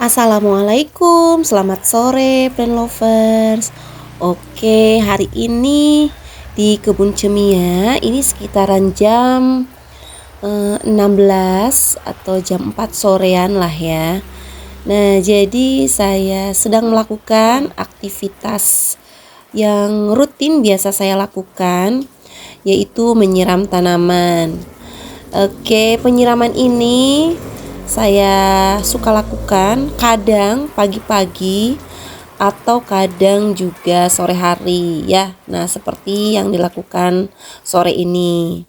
Assalamualaikum, selamat sore plant lovers. Oke, hari ini di kebun cemia ini sekitaran jam 16 atau jam 4 sorean lah ya. Nah, jadi saya sedang melakukan aktivitas yang rutin biasa saya lakukan, yaitu menyiram tanaman. Oke, penyiraman ini saya suka lakukan kadang pagi-pagi atau kadang juga sore hari ya. Nah, seperti yang dilakukan sore ini.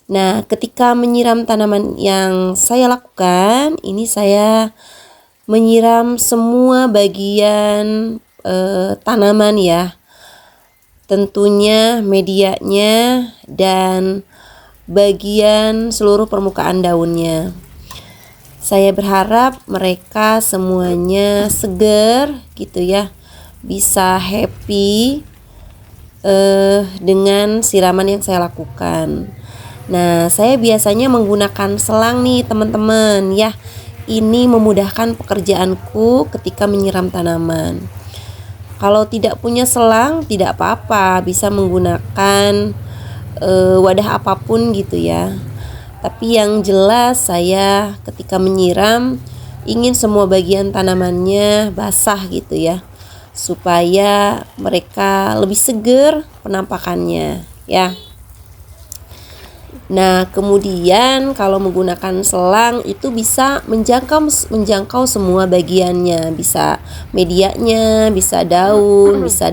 Nah, ketika menyiram tanaman yang saya lakukan, ini saya menyiram semua bagian tanaman ya. Tentunya medianya dan bagian seluruh permukaan daunnya. Saya berharap mereka semuanya segar gitu ya, bisa happy dengan siraman yang saya lakukan. Nah, saya biasanya menggunakan selang nih teman-teman ya. Ini memudahkan pekerjaanku ketika menyiram tanaman. Kalau tidak punya selang tidak apa-apa, bisa menggunakan wadah apapun gitu ya. Tapi yang jelas saya ketika menyiram ingin semua bagian tanamannya basah gitu ya, supaya mereka lebih segar penampakannya ya. Nah, kemudian kalau menggunakan selang itu bisa menjangkau semua bagiannya, bisa medianya, bisa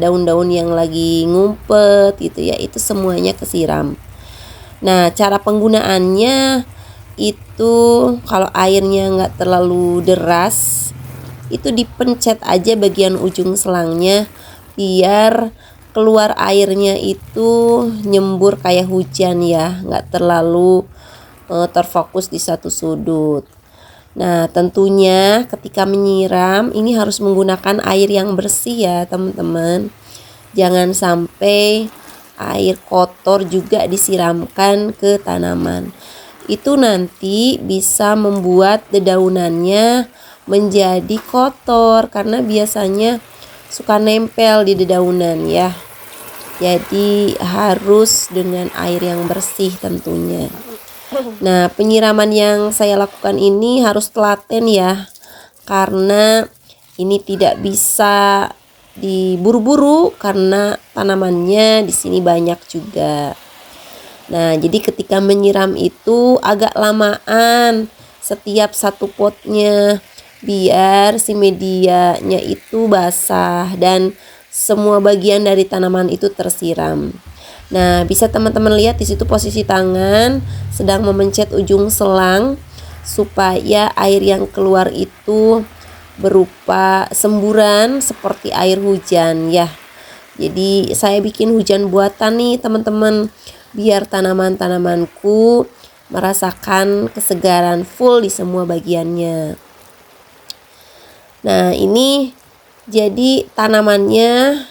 daun-daun yang lagi ngumpet gitu ya, itu semuanya kesiram. Nah, cara penggunaannya itu kalau airnya nggak terlalu deras, itu dipencet aja bagian ujung selangnya biar keluar airnya itu nyembur kayak hujan ya, nggak terlalu terfokus di satu sudut. Nah, tentunya ketika menyiram ini harus menggunakan air yang bersih ya teman-teman. Jangan sampai air kotor juga disiramkan ke tanaman. Itu nanti bisa membuat dedaunannya menjadi kotor karena biasanya suka nempel di dedaunan ya. Jadi harus dengan air yang bersih tentunya. Nah, penyiraman yang saya lakukan ini harus telaten ya, karena ini tidak bisa diburu-buru karena tanamannya di sini banyak juga. Nah, jadi ketika menyiram itu agak lamaan setiap satu potnya biar si medianya itu basah dan semua bagian dari tanaman itu tersiram. Nah, bisa teman-teman lihat di situ posisi tangan sedang memencet ujung selang supaya air yang keluar itu berupa semburan seperti air hujan ya. Jadi saya bikin hujan buatan nih teman-teman, biar tanaman-tanamanku merasakan kesegaran full di semua bagiannya. Nah, ini jadi tanamannya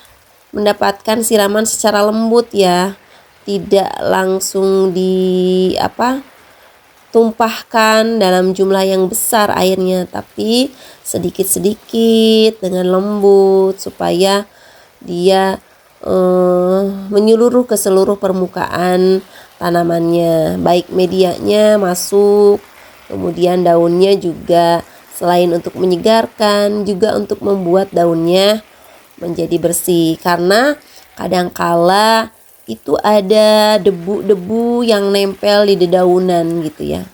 mendapatkan siraman secara lembut ya, tidak langsung tumpahkan dalam jumlah yang besar airnya, tapi sedikit-sedikit dengan lembut supaya dia menyeluruh ke seluruh permukaan tanamannya, baik medianya masuk, kemudian daunnya juga selain untuk menyegarkan juga untuk membuat daunnya menjadi bersih, karena kadangkala itu ada debu-debu yang nempel di dedaunan gitu ya.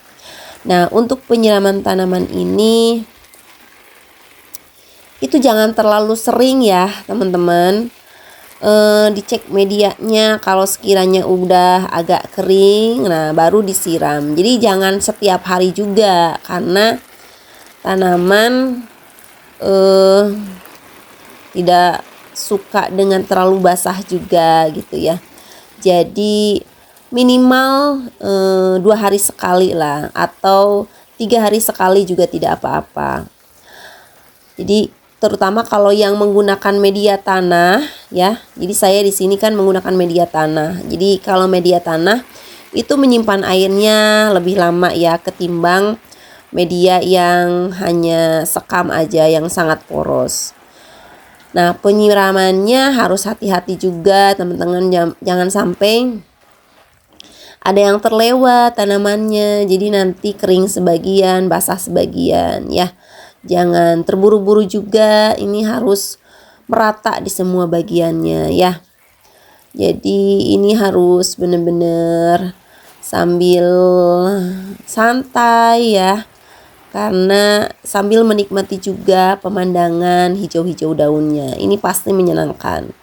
Nah, untuk penyiraman tanaman ini itu jangan terlalu sering ya teman-teman. Dicek medianya, kalau sekiranya udah agak kering, nah baru disiram. Jadi jangan setiap hari juga karena tanaman tidak suka dengan terlalu basah juga gitu ya. Jadi minimal 2 hari sekali lah, atau 3 hari sekali juga tidak apa-apa. Jadi terutama kalau yang menggunakan media tanah ya. Jadi saya di sini kan menggunakan media tanah. Jadi kalau media tanah itu menyimpan airnya lebih lama ya ketimbang media yang hanya sekam aja yang sangat poros. Nah, penyiramannya harus hati-hati juga teman-teman, jangan sampai ada yang terlewat tanamannya, jadi nanti kering sebagian, basah sebagian ya. Jangan terburu-buru juga, ini harus merata di semua bagiannya ya. Jadi ini harus benar-benar sambil santai ya. Karena sambil menikmati juga pemandangan hijau-hijau daunnya. Ini pasti menyenangkan.